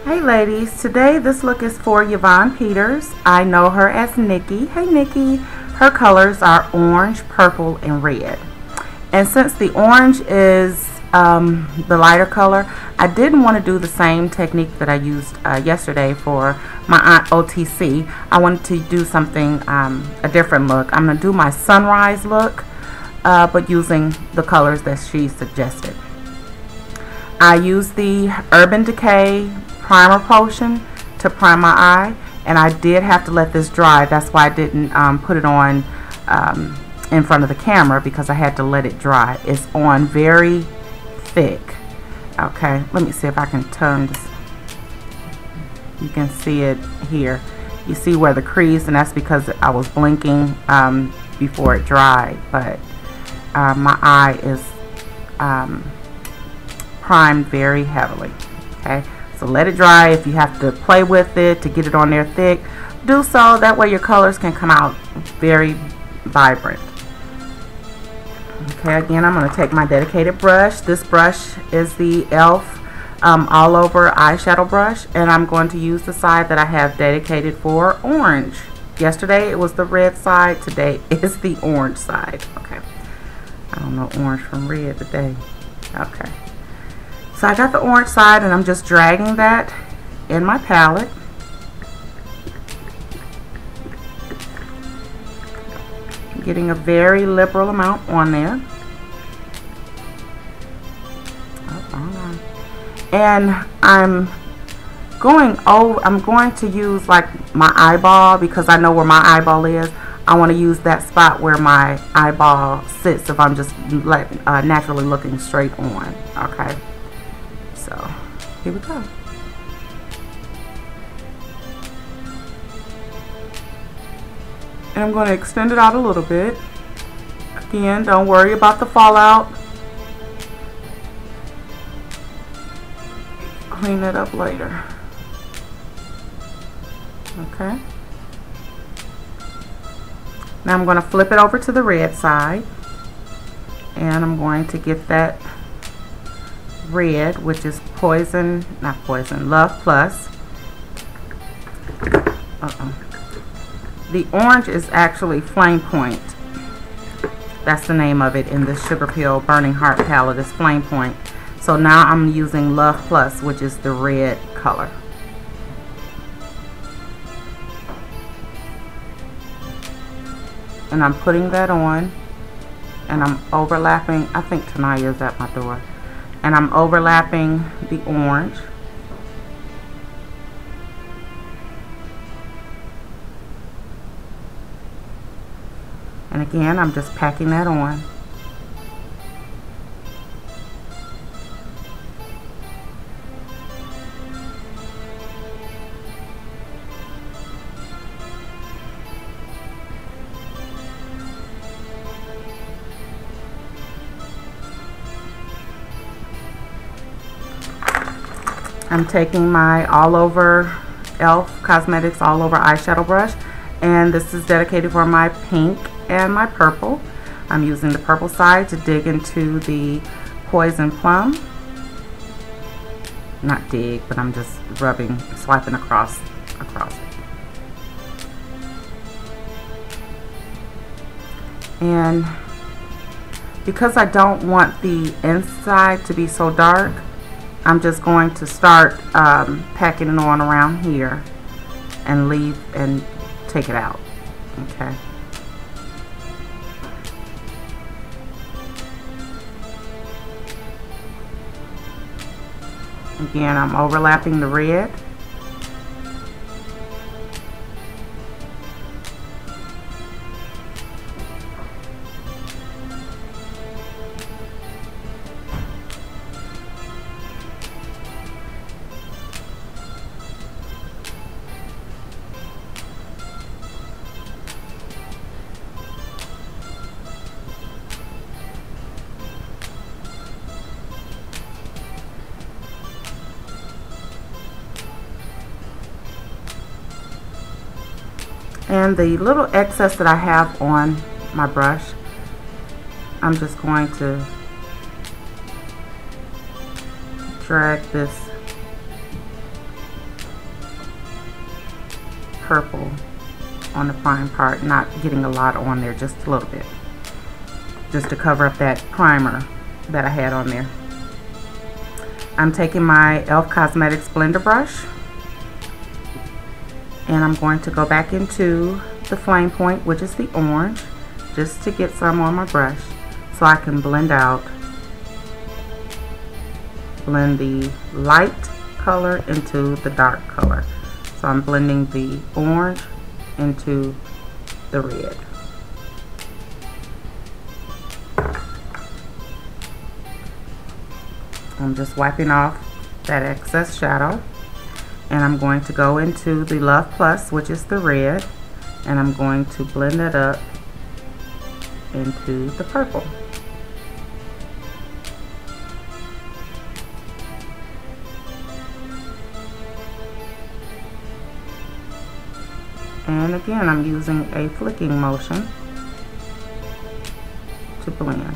Hey ladies, today this look is for Yvonne Peters. I know her as Nikki. Hey Nikki. Her colors are orange, purple, and red. And since the orange is the lighter color, I didn't want to do the same technique that I used yesterday for my Aunt OTC. I wanted to do something, a different look. I'm going to do my sunrise look, but using the colors that she suggested. I used the Urban Decay primer potion to prime my eye, and I did have to let this dry. That's why I didn't put it on in front of the camera, because I had to let it dry. It's on very thick. Okay, let me see if I can turn this. You can see it here. You see where the crease, and that's because I was blinking before it dried, but my eye is primed very heavily. Okay, so let it dry. If you have to play with it to get it on there thick, do so. That way your colors can come out very vibrant. Okay, again, I'm going to take my dedicated brush. This brush is the e.l.f. all over eyeshadow brush, and I'm going to use the side that I have dedicated for orange. Yesterday it was the red side, today is the orange side. Okay, I don't know orange from red today. Okay, so I got the orange side, and I'm just dragging that in my palette. Getting a very liberal amount on there. And I'm going to use like my eyeball, because I know where my eyeball is. I want to use that spot where my eyeball sits if I'm just naturally looking straight on. Okay, so here we go. And I'm going to extend it out a little bit. Again, don't worry about the fallout. Clean it up later. Okay. Now I'm going to flip it over to the red side. And I'm going to get that red, which is Love Plus. The orange is actually Flamepoint. That's the name of it in the Sugarpill Burning Heart palette, is Flamepoint. So now I'm using Love Plus, which is the red color. And I'm putting that on, and I'm overlapping. I think Tanaya's at my door. And I'm overlapping the orange. And again, I'm just packing that on. I'm taking my all over e.l.f. Cosmetics all over eyeshadow brush, and this is dedicated for my pink and my purple. I'm using the purple side to dig into the Poison Plum. Not dig, but I'm just rubbing, swiping across it. And because I don't want the inside to be so dark, I'm just going to start packing it on around here and leave and take it out. Okay. Again, I'm overlapping the red. And the little excess that I have on my brush, I'm just going to drag this purple on the prime part, not getting a lot on there, just a little bit, just to cover up that primer that I had on there. I'm taking my e.l.f. Cosmetics blender brush, and I'm going to go back into the Flamepoint, which is the orange, just to get some on my brush so I can blend the light color into the dark color. So I'm blending the orange into the red. I'm just wiping off that excess shadow, and I'm going to go into the Love Plus, which is the red, and I'm going to blend it up into the purple. And again, I'm using a flicking motion to blend.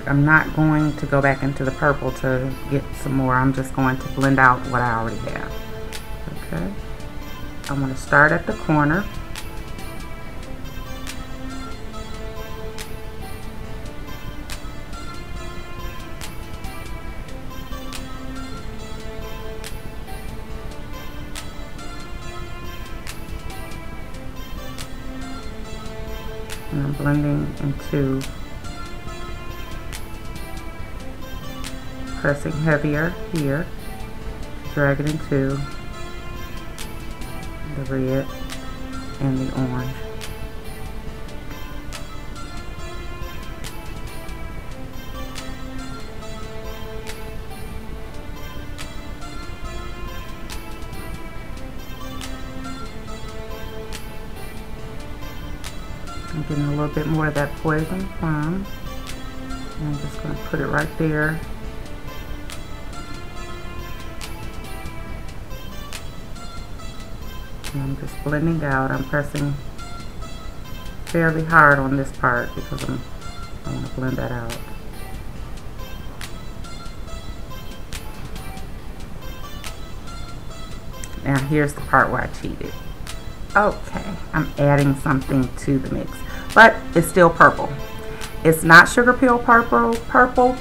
I'm not going to go back into the purple to get some more. I'm just going to blend out what I already have. Okay. I'm going to start at the corner. And I'm blending into, pressing heavier here, drag it into the red and the orange. I'm getting a little bit more of that Poison Plum. And I'm just going to put it right there. And I'm just blending out. I'm pressing fairly hard on this part because I want to blend that out. Now here's the part where I cheated. Okay, I'm adding something to the mix, but it's still purple. It's not Sugarpill purple.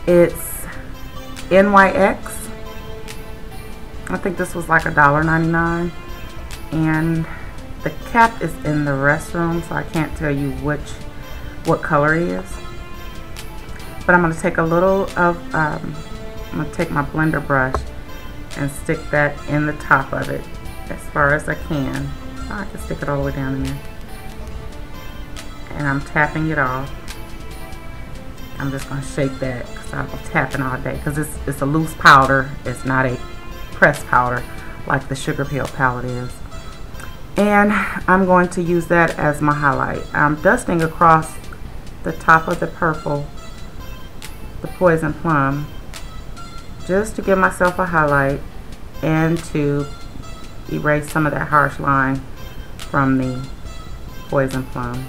It's NYX. I think this was like $1.99, and the cap is in the restroom, so I can't tell you what color it is. But I'm going to take a little of, I'm going to take my blender brush and stick that in the top of it as far as I can. Oh, I can stick it all the way down in there. And I'm tapping it off. I'm just going to shake that because I've been tapping all day, because it's a loose powder. It's not a pressed powder like the Sugarpill palette is. And I'm going to use that as my highlight. I'm dusting across the top of the purple, the Poison Plum, just to give myself a highlight and to erase some of that harsh line from the Poison Plum.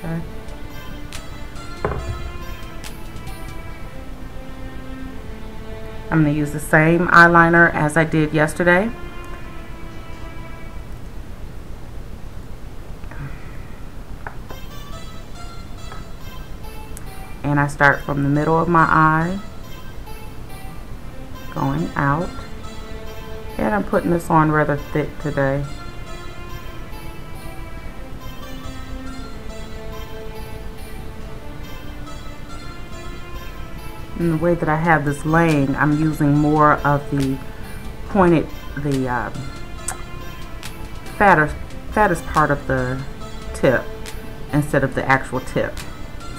Okay. I'm going to use the same eyeliner as I did yesterday. And I start from the middle of my eye, going out. And I'm putting this on rather thick today. And the way that I have this laying, I'm using more of the pointed the fattest part of the tip instead of the actual tip.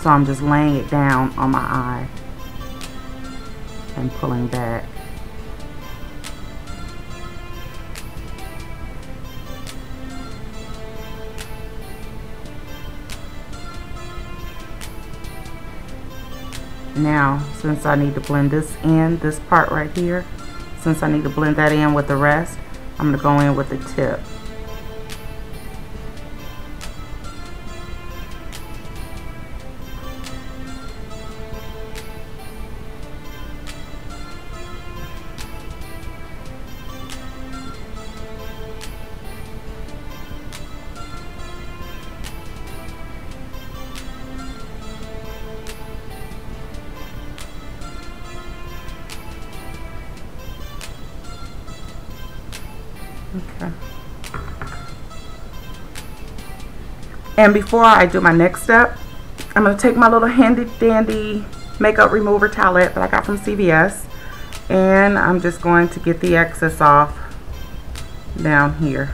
So I'm just laying it down on my eye and pulling back. Now, since I need to blend this in, this part right here, since I need to blend that in with the rest, I'm going to go in with the tip. Okay. And before I do my next step, I'm going to take my little handy dandy makeup remover towelette that I got from CVS, and I'm just going to get the excess off down here.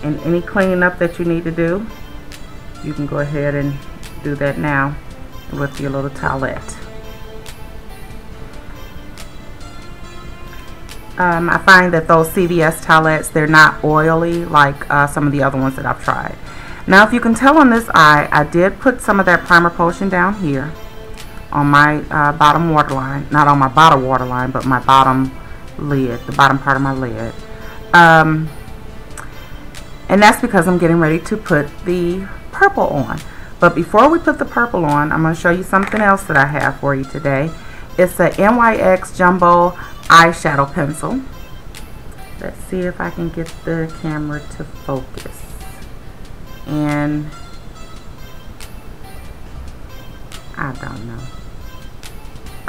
And any cleaning up that you need to do, you can go ahead and do that now with your little towelette. I find that those CVS towelettes, they're not oily like some of the other ones that I've tried. Now, if you can tell on this eye, I did put some of that primer potion down here on my bottom waterline. Not on my bottom waterline, but my bottom lid, the bottom part of my lid. And that's because I'm getting ready to put the purple on. But before we put the purple on, I'm going to show you something else that I have for you today. It's a NYX Jumbo eyeshadow pencil. Let's see if I can get the camera to focus. And I don't know.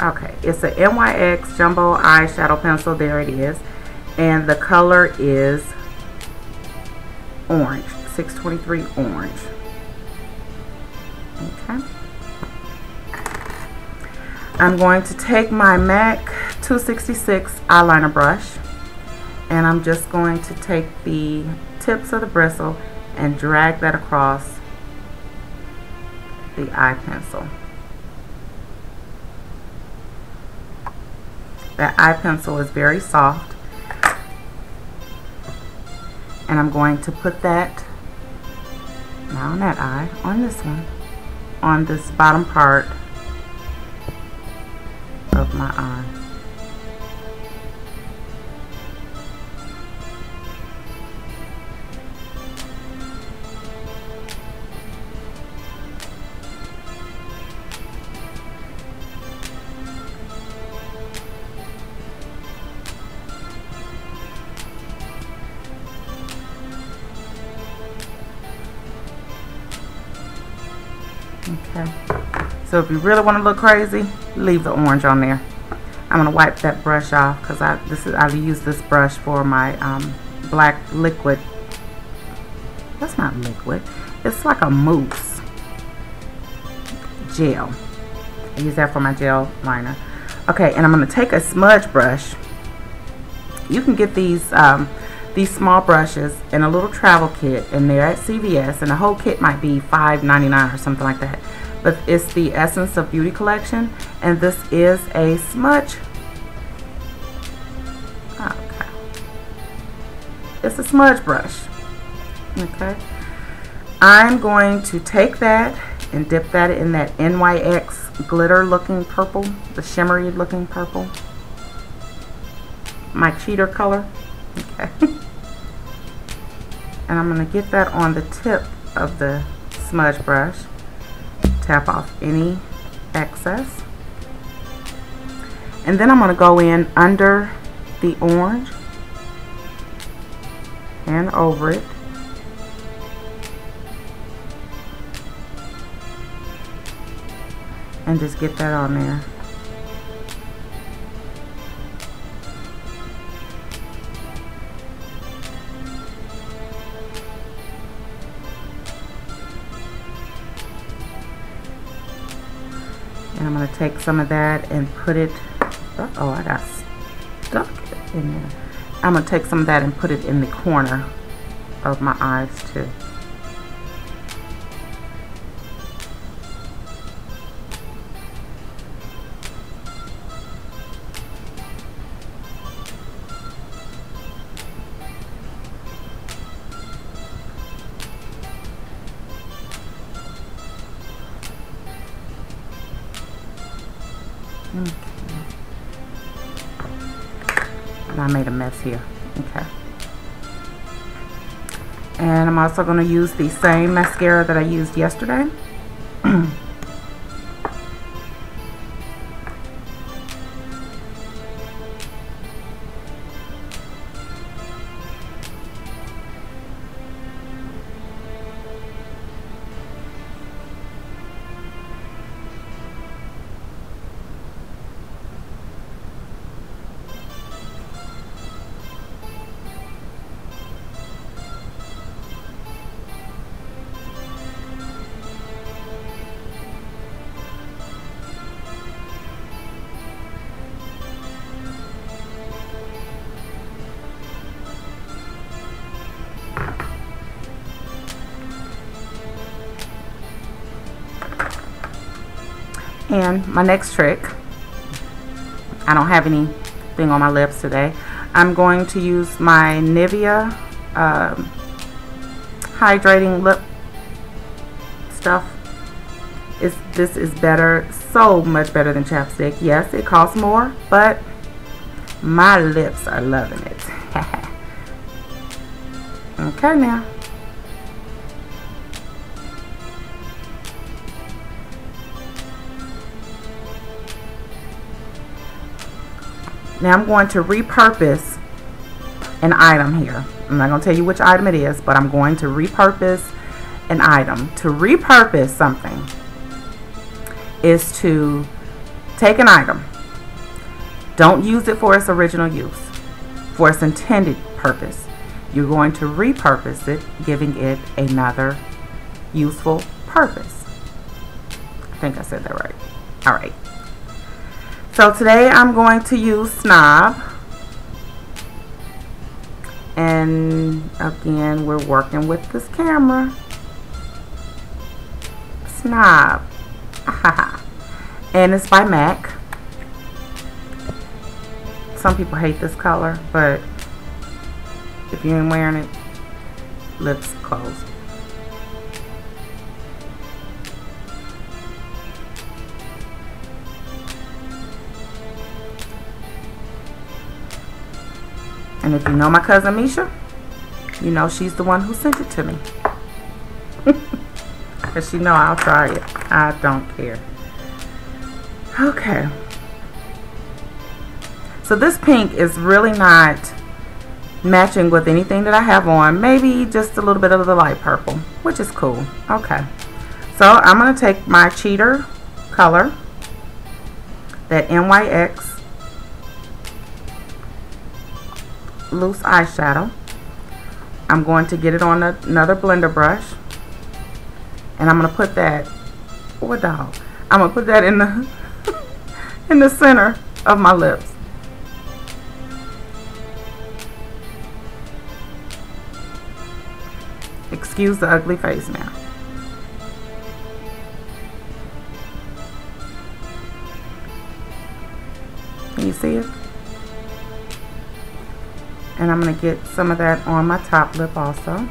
Okay, it's a NYX Jumbo eyeshadow pencil. There it is. And the color is orange, 623 orange. Okay. I'm going to take my MAC 266 eyeliner brush, and I'm just going to take the tips of the bristle and drag that across the eye pencil. That eye pencil is very soft, and I'm going to put that, not on that eye, on this one, on this bottom part of my eye. Okay, so if you really want to look crazy, leave the orange on there. I'm gonna wipe that brush off because I use this brush for my black liquid. That's not liquid. It's like a mousse gel. I use that for my gel liner. Okay, and I'm gonna take a smudge brush. You can get these small brushes in a little travel kit, and they're at CVS, and the whole kit might be $5.99 or something like that. But it's the Essence of Beauty collection, and this is a smudge. Okay, it's a smudge brush. Okay, I'm going to take that and dip that in that NYX glitter looking purple, the shimmery looking purple, my cheater color. Okay. And I'm going to get that on the tip of the smudge brush. Tap off any excess. And then I'm going to go in under the orange and over it. And just get that on there. And I'm going to take some of that and put it, oh, I got stuck in there. I'm going to take some of that and put it in the corner of my eyes too. Okay. And I made a mess here. Okay. And I'm also going to use the same mascara that I used yesterday. And my next trick, I don't have anything on my lips today. I'm going to use my Nivea hydrating lip stuff. This is better, so much better than chapstick. Yes, it costs more, but my lips are loving it. Okay now. Now I'm going to repurpose an item here. I'm not going to tell you which item it is, but I'm going to repurpose an item. To repurpose something is to take an item, don't use it for its original use, for its intended purpose. You're going to repurpose it, giving it another useful purpose. I think I said that right. All right. So today I'm going to use Snob, and again we're working with this camera. Snob, and it's by MAC. Some people hate this color, but if you ain't wearing it, lips closed. And if you know my cousin Misha, you know she's the one who sent it to me. Because she know I'll try it. I don't care. Okay. So this pink is really not matching with anything that I have on. Maybe just a little bit of the light purple, which is cool. Okay. So I'm going to take my cheater color, that NYX loose eyeshadow. I'm going to get it on another blender brush, and I'm going to put that, what dog? I'm going to put that in the in the center of my lips. Excuse the ugly face now. Can you see it? And I'm going to get some of that on my top lip also.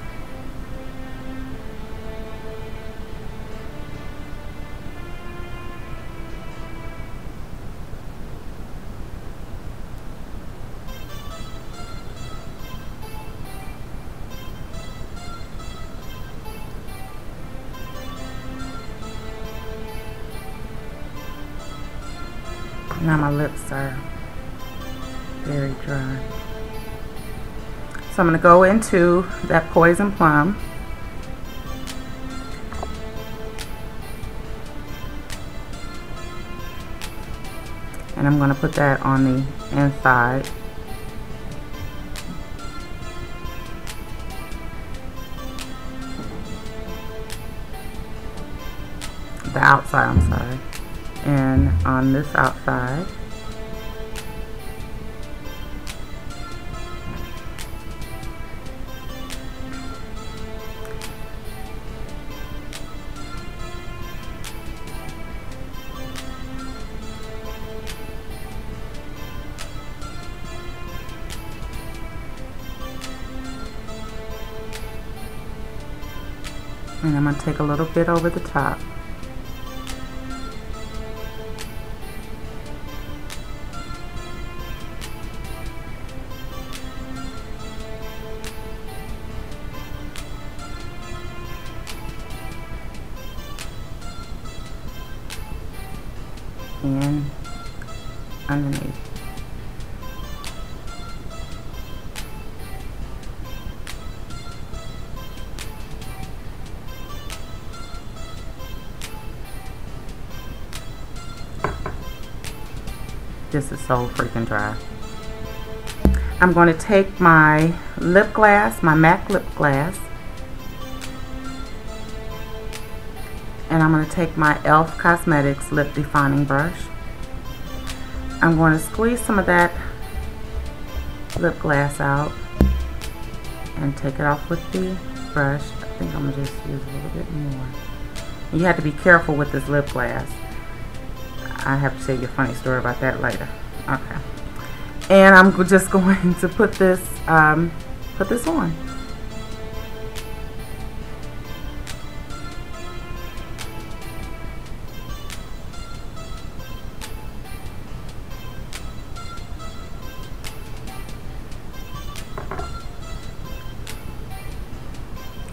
Now my lips are very dry. So I'm going to go into that Poison Plum. And I'm going to put that on the inside. The outside, I'm sorry. And one on this outside. And I'm going to take a little bit over the top. And underneath. This is so freaking dry. I'm going to take my lip gloss, my MAC lip gloss, and I'm going to take my e.l.f. Cosmetics lip defining brush. I'm going to squeeze some of that lip gloss out and take it off with the brush. I think I'm going to just use a little bit more. You have to be careful with this lip gloss. I have to tell you a funny story about that later. Okay. And I'm just going to put this on.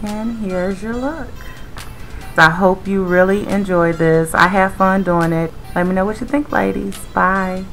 And here's your look. I hope you really enjoy this. I have fun doing it. Let me know what you think, ladies. Bye.